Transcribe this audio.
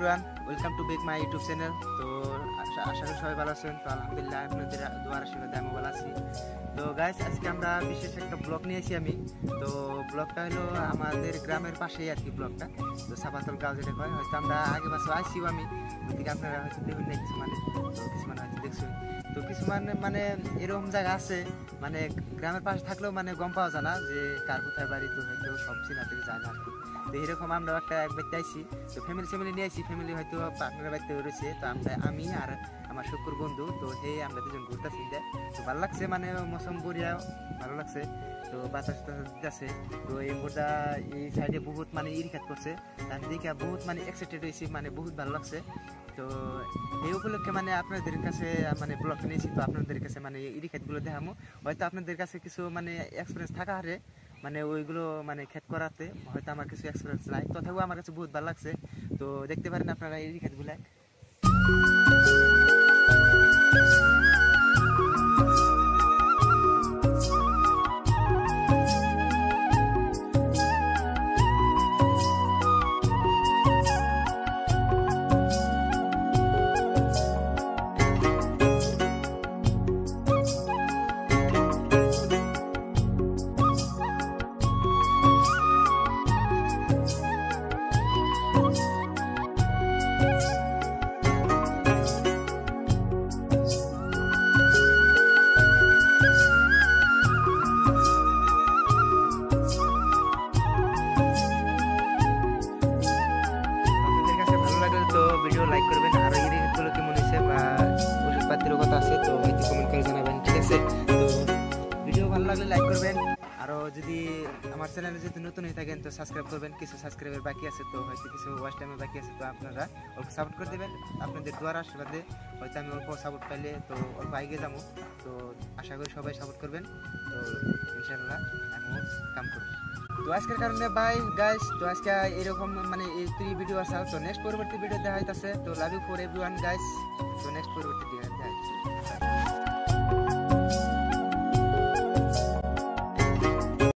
Everyone, welcome to back my YouTube channel. তো আশা করি সবাই ভালো আছেন। তো আলহামদুলিল্লাহ আপনাদের দোয়ার আশীর্বাদে আমি ভালো আছি। তো গাইস, আজকে আমরা বিশেষ একটা ব্লগ নিয়েছি আমি। তো ব্লগটা হলো আমাদের গ্রামের পাশেই আর কি ব্লগটা। তো সাপাতল গাঁও যেটা হয়, হয়তো আমরা আগে মাসে আসছিও আমি ওইদিকে, আপনারা হয়তো দেখুন না কিছু মানে, তো কিছু মানে হয়তো দেখছেন। তো কিছু মানে এরকম জায়গা আছে মানে গ্রামের পাশে থাকলেও মানে গম পাওয়া যায় না যে কার কোথায় বাড়ি, তো হয়তো সব চিনা থেকে যায় না আর কি। তো এরকম আমরা একটা বাড়িতে আইছি, তো ফ্যামিলি নিয়ে আইছি। ফ্যামিলি হয়তো পার্টনার বাড়িতে রয়েছে, তো আমি আর আমার শুকুর বন্ধু, তো আমরা দুজন ঘুরতেছি। তো ভালো লাগছে, মানে মৌসুম বড়িয়া ভালো লাগছে। তো বাতাস দিতেছে। তো এই মুহূর্তে এই সাইডে বহুত মানে ইরিখাত করছে, আমি দেখে বহুত মানে এক্সাইটেড হয়েছি, মানে বহুত ভালো লাগছে। তো এই উপলক্ষে মানে আপনাদের কাছে মানে ব্লগ নিয়েছি, তো আপনাদের কাছে মানে ইরিখাতগুলো দেখাবো। হয়তো আপনাদের কাছে কিছু মানে এক্সপিরিয়েন্স থাকা হারে মানে ওইগুলো মানে ক্ষেত করাতে হয়তো আমার কিছু এক্সপিরিয়েন্স নাই, তথাপিও আমার কাছে বহুত ভালো লাগছে। তো দেখতে পারেন আপনারা এই ক্ষেতগুলো। ভিডিও লাইক করবেন, আর এই রিলগুলো কেমন হয়েছে বা ওষুধপাতির কথা আছে তো হয়তো কমেন্ট করে জানাবেন, ঠিক আছে? তো ভিডিও ভালো লাগলে লাইক করবেন, আরও যদি আমার চ্যানেলে যদি নতুন হয়ে থাকেন তো সাবস্ক্রাইব করবেন। কিছু সাবস্ক্রাইবার বাকি আছে, তো হয়তো কিছু ওয়াচ টাইমের বাকি আছে, তো আপনারা অল্প সাপোর্ট করে দেবেন। আপনাদের দোয়ার আশীর্বাদে হয়তো আমি অল্প সাপোর্ট পাইলে তো অল্প এগিয়ে যাবো। তো আশা করি সবাই সাপোর্ট করবেন। তো ইনশাআল্লাহ আমিও কাম করব। তো আজকের কারণে বাই গাইস। তো আজকে এরকম মানে এই 3 ভিডিও আছে, তো নেক্সট পরবর্তী ভিডিও দেখা হইতাছে। তো love you for everyone guys. তো নেক্সট পরবর্তী ভিডিও দেখা হইতাছে।